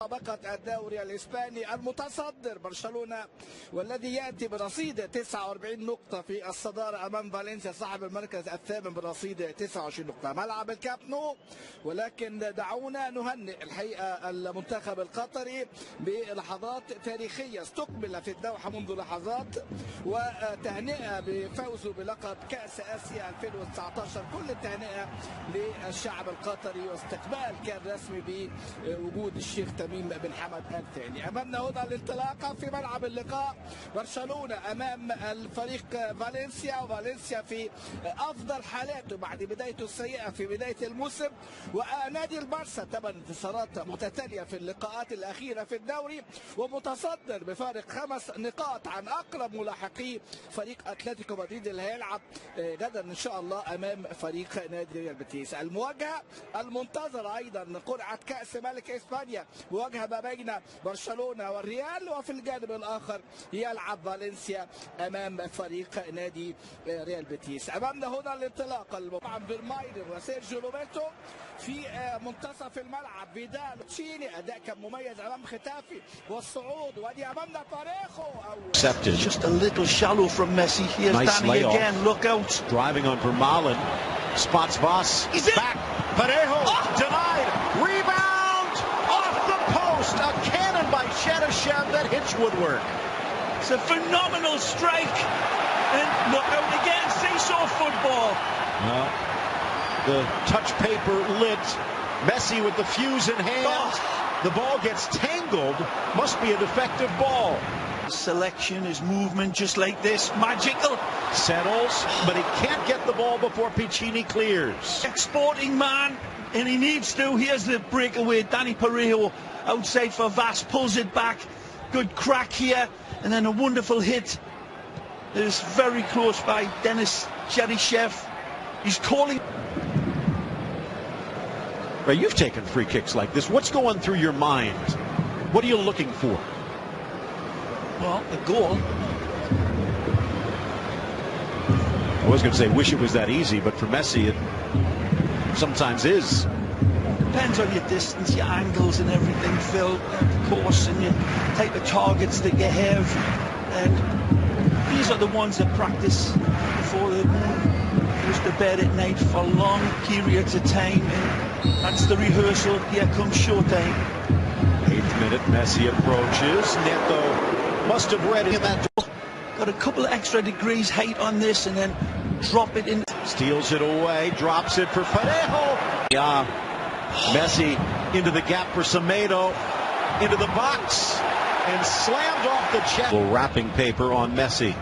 مسابقة الدوري الإسباني المتصدر برشلونة والذي يأتي برصيد 49 نقطة في الصدارة أمام فالنسيا صاحب المركز الثامن برصيد 29 نقطة. ملعب الكاب نو، ولكن دعونا نهنئ الحقيقة المنتخب القطري بلحظات تاريخية استقبل في الدوحة منذ لحظات، وتهنئة بفوزه بلقب كأس آسيا 2019. كل التهنئة للشعب القطري، واستقبال كان رسمي بوجود الشيخ تميم بن حمد الثاني. امامنا هنا الانطلاقه في ملعب اللقاء، برشلونه امام الفريق فالنسيا، وفالنسيا في افضل حالاته بعد بدايته السيئه في بدايه الموسم، ونادي البارسا 8 انتصارات متتاليه في اللقاءات الاخيره في الدوري، ومتصدر بفارق 5 نقاط عن اقرب ملاحقيه فريق اتلتيكو مدريد اللي هيلعب غدا ان شاء الله امام فريق نادي ريال بيتيس. المواجهه المنتظره ايضا قرعه كاس ملك اسبانيا، مواجهه ما بين برشلونه والريال، وفي الجانب الاخر يلعب فالنسيا امام فريق نادي ريال بيتيس. امامنا هنا الانطلاقه طبعا فيرمايلر وسيرجيو روبرتو في منتصف الملعب. فيدال تشيني اداء كان مميز امام ختافي والصعود، ودي امامنا باريخو. Just a little shallow from Messi. Here's nice Dani again. Look out. Driving on Vermaelen. Spots Voss. He's back. Parejo denied. Rebound off the post. A cannon by Cheryshev that hits woodwork. It's a phenomenal strike. And look out again. Seesaw football. Well, the touch paper lit. Messi with the fuse in hand. The ball gets tangled. Must be a defective ball. His selection, his movement, just like this, magical. Settles, but he can't get the ball before Piccini clears. Exporting man, and he needs to. Here's the breakaway. Dani Parejo outside for Vass, pulls it back. Good crack here, and then a wonderful hit. It's very close by Denis Cheryshev. He's calling. Right, you've taken free kicks like this. What's going through your mind? What are you looking for? Well, a goal. I was going to say, wish it was that easy, but for Messi, it sometimes is. Depends on your distance, your angles and everything, Phil, of course, and your type of targets that you have. And these are the ones that practice before the moon goes to bed at night for long periods of time. And that's the rehearsal. Here comes showtime. 8th minute, Messi approaches. Neto must have read in that. Got a couple of extra degrees height on this, and then drop it in. Steals it away, drops it for Parejo. Yeah, Messi into the gap for Semedo, into the box, and slammed off the chest. Wrapping paper on Messi.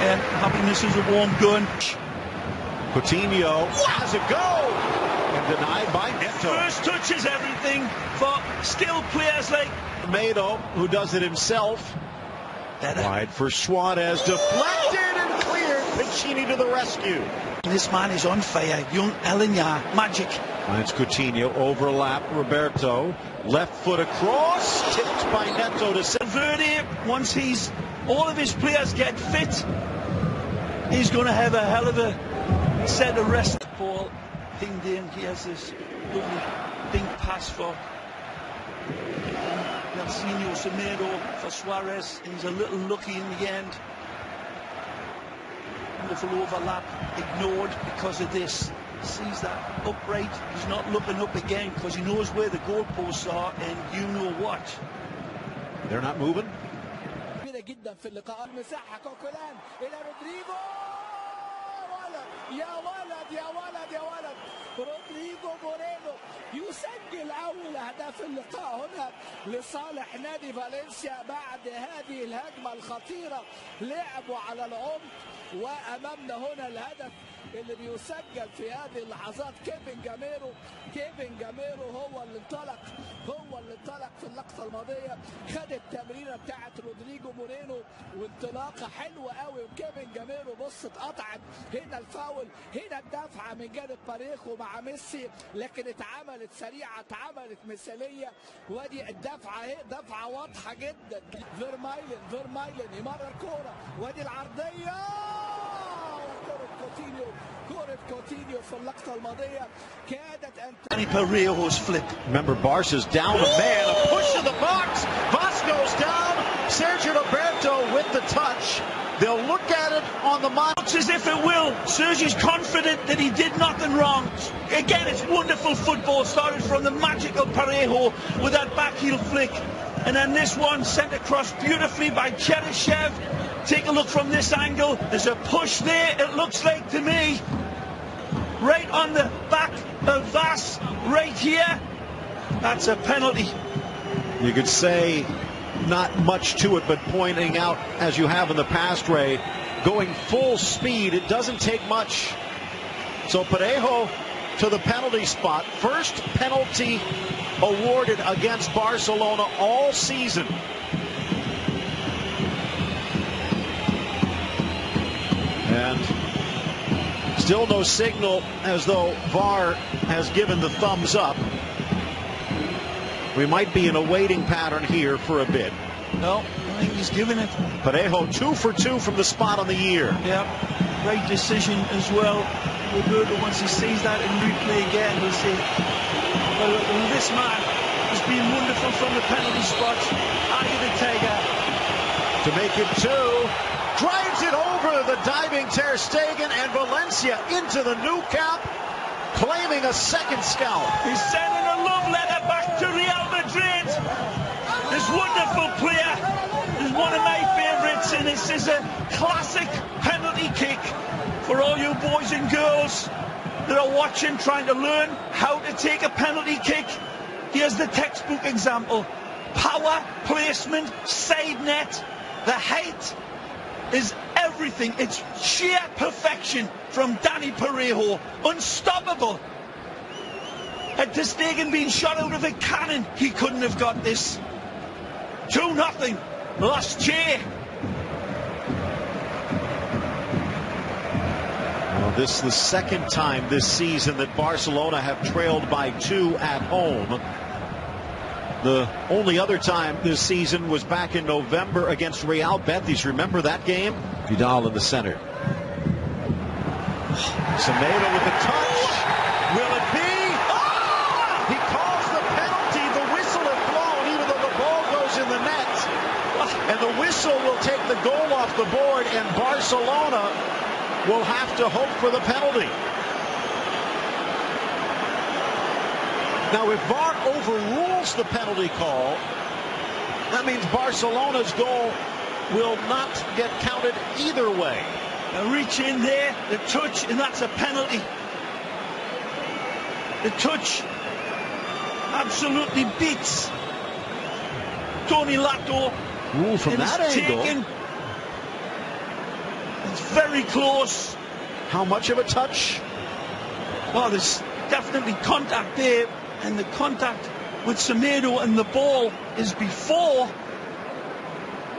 And happiness is a warm gun. Coutinho has a go. And denied by Neto. First touch is everything for skilled players like Semedo, who does it himself. Wide for Suarez, deflected and cleared. Piccini to the rescue. This man is on fire. Young Eliña, magic. Finds Coutinho, overlap Roberto, left foot across, tipped by Neto to Valverde. Once all of his players get fit, he's going to have a hell of a set of rest. Ball pinged in. He has this lovely dink pass for Semedo for Suarez. He's a little lucky in the end. Wonderful overlap, ignored because of this. Sees that upright. He's not looking up again because he knows where the goalposts are, and you know what. They're not moving. جدا في اللقاء. المساحه كوكولان الى رودريجو. يا ولد يا ولد يا ولد، رودريجو مورينو يسجل اول اهداف اللقاء هنا لصالح نادي فالنسيا بعد هذه الهجمه الخطيره. لعبوا على العمق، وامامنا هنا الهدف اللي بيسجل في هذه اللحظات. كيفن جاميرو هو اللي انطلق في اللقطه الماضيه، خد التمريره بتاعت رودريجو مورينو وانطلاقه حلوه قوي، وكيفن جاميرو بص اتقطعت. هنا الفاول، هنا الدفعه من جانب باريخو مع ميسي، لكن اتعملت سريعه، اتعملت مثاليه، وادي الدفعه اهي، دفعه واضحه جدا. فيرمايلن يمرر كوره، وادي العرضيه، وكره كوتينيو، كرة كوتينيو في اللقطة الماضية كادت أن Dani Parejo's flip. Remember, Barca's down a man, a push to the box. Vasco's down. Sergio Roberto with the touch. They'll look at it on the monitor. Looks as if it will. Sergi's confident that he did nothing wrong. Again, it's wonderful football. Started from the magical Parejo with that backheel flick. And then this one sent across beautifully by Cheryshev. Take a look from this angle. There's a push there, it looks like to me. Right on the back of Vas, right here. That's a penalty. You could say not much to it, but pointing out, as you have in the past, Ray, going full speed, it doesn't take much. So Parejo to the penalty spot. First penalty awarded against Barcelona all season. And still no signal, as though VAR has given the thumbs up. We might be in a waiting pattern here for a bit. No, I think he's given it. Parejo 2 for 2 from the spot on the year. Yeah, great decision as well. Roberto, once he sees that in replay again, will say, well, this man has been wonderful from the penalty spot. Eye of the tiger. To make it 2. Drives it over the diving Ter Stegen, and Valencia into the new cap, claiming a second scalp. He's sending a love letter back to Real Madrid. This wonderful player is one of my favourites, and this is a classic penalty kick for all you boys and girls that are watching, trying to learn how to take a penalty kick. Here's the textbook example. Power, placement, side net, the height is everything. It's sheer perfection from Dani Parejo. Unstoppable. Had Ter Stegen been shot out of a cannon, he couldn't have got this. 2-0. Last year. Well, this is the second time this season that Barcelona have trailed by 2 at home. The only other time this season was back in November against Real Betis. Remember that game? Vidal in the center. Semedo with the touch. Will it be? Oh! He calls the penalty. The whistle had blown, even though the ball goes in the net. And the whistle will take the goal off the board, and Barcelona will have to hope for the penalty. Now, if VAR overrules the penalty call, that means Barcelona's goal will not get counted either way. A reach in there, the touch, and that's a penalty. The touch absolutely beats Tony Lato. Ooh, from that angle. Taken. It's very close. How much of a touch? Well, there's definitely contact there, and the contact with Semedo and the ball is before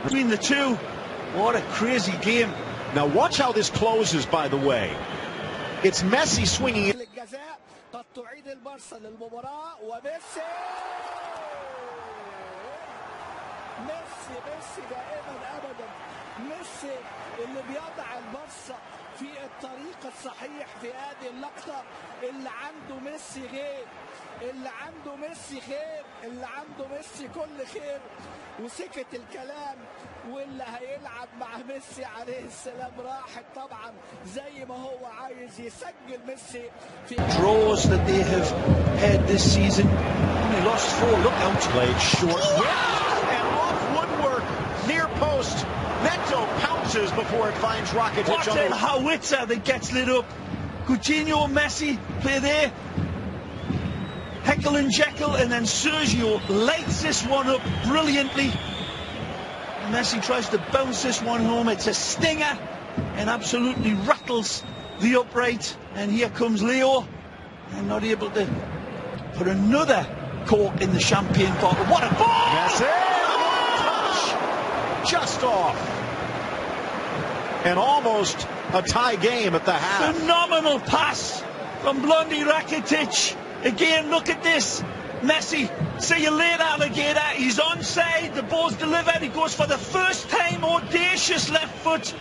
between the two. What a crazy game. Now watch how this closes, by the way. It's Messi swinging it. قد تعيد البارسا للمباراة وميسي ميسي دائما ابدا ميسي اللي بيضع البارسا في الطريق الصحيح في هذه اللقطة. اللي عنده ميسي غير، اللي عنده ميسي خير، اللي عنده ميسي كل خير. وسكت الكلام، واللي هيلعب مع ميسي عليه السلام راحت طبعا زي ما هو عايز يسجل ميسي في draws that they have had this season. Only lost 4. Look out. Played short and off woodwork near post. Neto pounces before it finds Rakitic. What a howitzer that gets lit up. Coutinho and Messi play there. Heckle and Jekyll, and then Sergio lights this one up brilliantly. Messi tries to bounce this one home. It's a stinger and absolutely rattles the upright. And here comes Leo, and not able to put another cork in the champagne bottle. What a ball! That's it! Touch! Just off. And almost a tie game at the half. Phenomenal pass from Blondie Rakitic. Again, look at this. Messi, see you later, alligator. He's onside. The ball's delivered. He goes for the first time. Audacious left foot.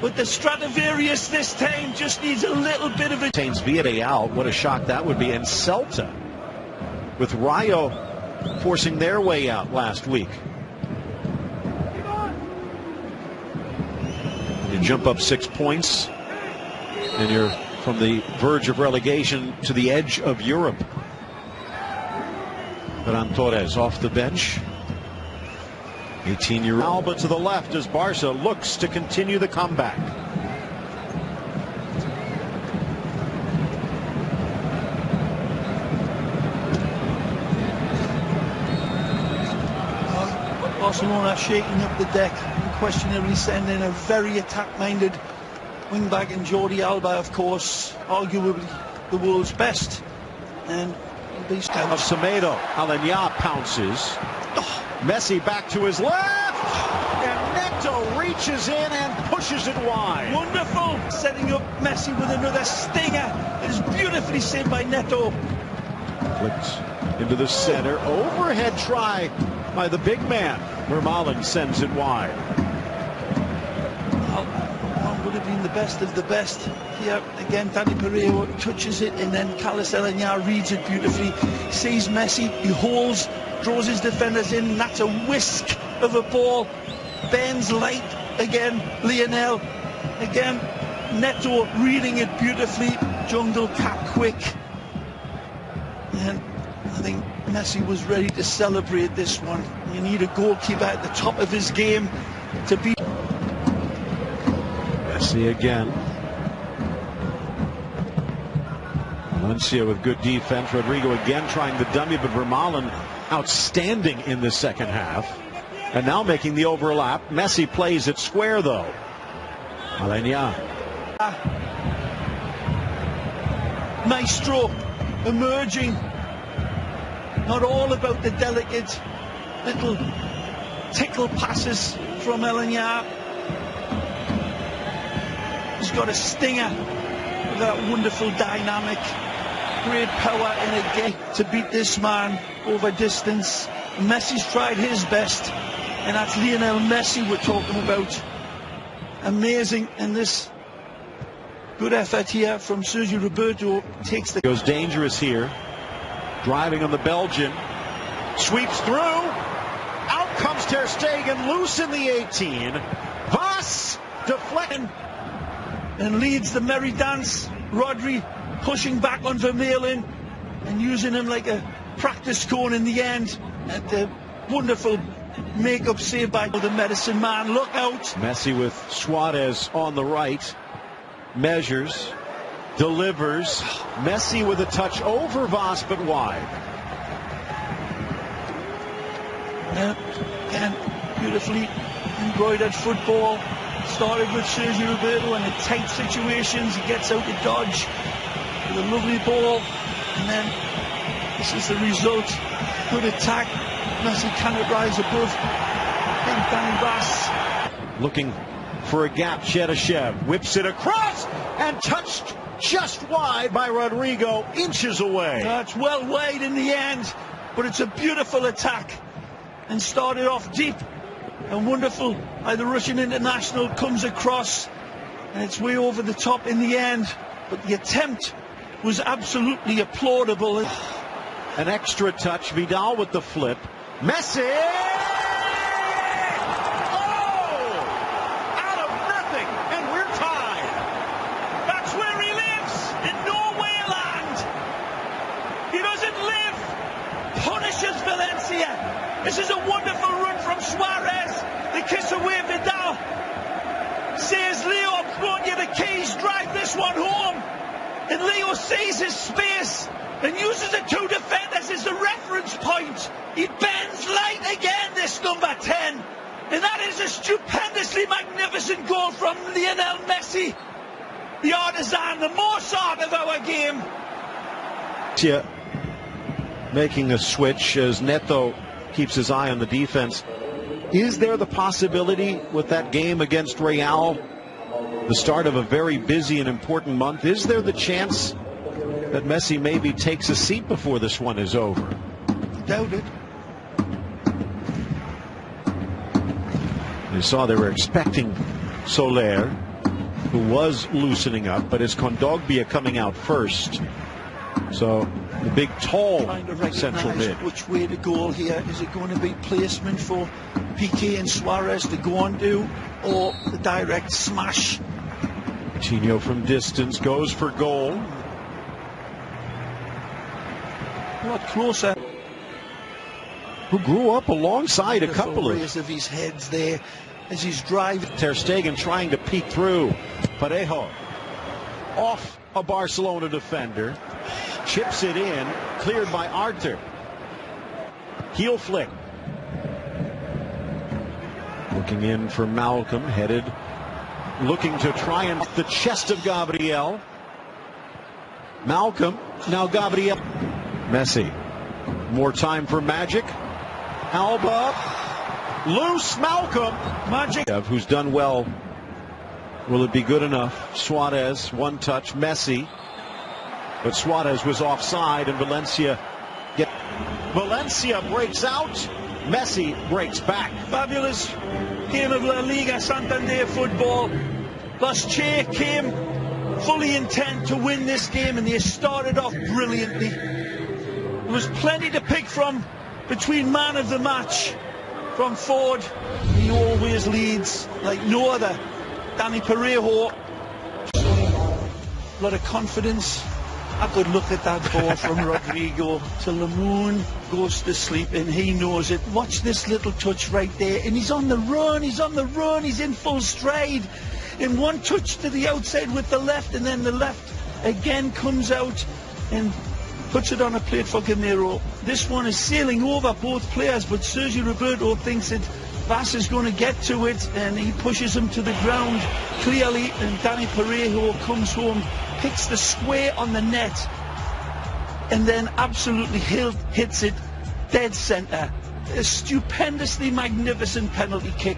But the Stradivarius this time just needs a little bit of a... Villarreal, what a shock that would be. And Celta, with Rayo forcing their way out last week. You jump up 6 points, and you're from the verge of relegation to the edge of Europe. Ferran Torres off the bench. 18-year-old Alba to the left as Barca looks to continue the comeback. Barcelona shaking up the deck, unquestionably sending a very attack-minded wing-back in Jordi Alba, of course, arguably the world's best. And of Semedo, Aleñá pounces. Messi back to his left, and Neto reaches in and pushes it wide. Wonderful, setting up Messi with another stinger. It is beautifully saved by Neto. Flicked into the center, overhead try by the big man. Vermaelen sends it wide. Well, would have been the best of the best. Here again, Dani Parejo touches it, and then Carlos Aleñá reads it beautifully. Sees Messi, he holds, draws his defenders in, and that's a whisk of a ball. Bends light again, Lionel. Again, Neto reading it beautifully. Jungle Cat quick. And I think Messi was ready to celebrate this one. You need a goalkeeper at the top of his game to beat. Messi again. Valencia with good defense. Rodrigo again trying the dummy, but Vermaelen outstanding in the second half. And now making the overlap. Messi plays it square though. Aleñá. Maestro emerging. Not all about the delicate little tickle passes from Aleñá. He's got a stinger with that wonderful dynamic. Great power in a gate to beat this man over distance. Messi's tried his best, and that's Lionel Messi we're talking about. Amazing, and this good effort here from Sergio Roberto takes the... Goes dangerous here. Driving on the Belgian. Sweeps through. Out comes Ter Stegen, loose in the 18. Voss deflecting. And leads the merry dance. Rodri pushing back on Vermaelen and using him like a practice cone in the end. And the wonderful make-up save by the medicine man. Look out. Messi with Suarez on the right. Measures. Delivers. Messi with a touch over Voss, but wide. And beautifully embroidered football. Started with Sergio Roberto in the tight situations. He gets out to dodge with a lovely ball. And then this is the result. Good attack. Messi cannot rise above. Big Danny Bass. Looking for a gap. Cheryshev whips it across and touched just wide by Rodrigo, inches away. It's well wide in the end, but it's a beautiful attack. And started off deep. And wonderful by the Russian international, comes across, and it's way over the top in the end, but the attempt was absolutely applaudable. An extra touch, Vidal with the flip. Messi! Oh! Out of nothing, and we're tied. That's where he lives, in Norway land. He doesn't live, punishes Valencia. This is a wonderful run from Suarez. The kiss away Vidal. Says Leo, I've brought you the keys, drive this one home. And Leo sees his space and uses the two defenders as the reference point. He bends light again, this number 10. And that is a stupendously magnificent goal from Lionel Messi. The artisan, the Mozart of our game. Yeah, making a switch as Neto keeps his eye on the defense. Is there the possibility with that game against Real, the start of a very busy and important month, is there the chance that Messi maybe takes a seat before this one is over? Doubt it. You saw they were expecting Soler. who was loosening up, but it's Kondogbia coming out first. So the big, tall central mid. Which way to go here? Is it going to be placement for Piqué and Suarez to go on to, or the direct smash? Coutinho from distance goes for goal. A lot closer. Who grew up alongside a couple of his heads there as he's driving. Ter Stegen trying to peek through. Parejo off a Barcelona defender. Chips it in. Cleared by Arthur. Heel flick. Looking in for Malcolm. Headed. Looking to try and the chest of Gabriel. Malcolm. Now Gabriel. Messi. More time for Magic. Alba. Loose Malcolm. Magic. Who's done well. Will it be good enough? Suarez. One touch. Messi. But Suarez was offside and Valencia breaks out. Messi breaks back. Fabulous game of La Liga Santander football. Che came fully intent to win this game, and they started off brilliantly. There was plenty to pick from between man of the match from Ford. He always leads like no other. Dani Parejo, a lot of confidence. A good look at that ball from Rodrigo till the moon goes to sleep, and he knows it. Watch this little touch right there, and he's on the run, he's in full stride. And one touch to the outside with the left, and then the left again comes out and puts it on a plate for Gamero. This one is sailing over both players, but Sergio Roberto thinks that Vass is going to get to it, and he pushes him to the ground clearly, and Dani Parejo comes home, picks the square on the net, and then absolutely hits it dead centre. A stupendously magnificent penalty kick.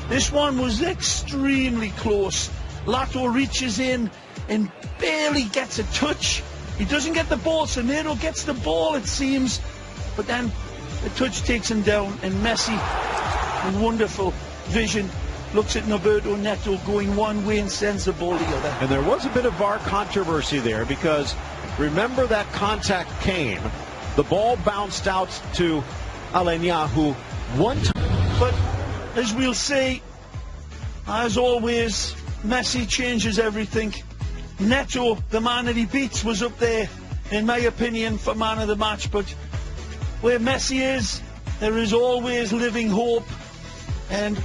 This one was extremely close. Lato reaches in and barely gets a touch. He doesn't get the ball. Semedo gets the ball, it seems, but then the touch takes him down, and Messi, with wonderful vision, looks at Norberto Neto going one way and sends the ball the other. And there was a bit of VAR controversy there, because remember that contact came. The ball bounced out to Alenya, who one time. But as we'll see, as always, Messi changes everything. Neto, the man that he beats, was up there, in my opinion, for man of the match. But where Messi is, there is always living hope. And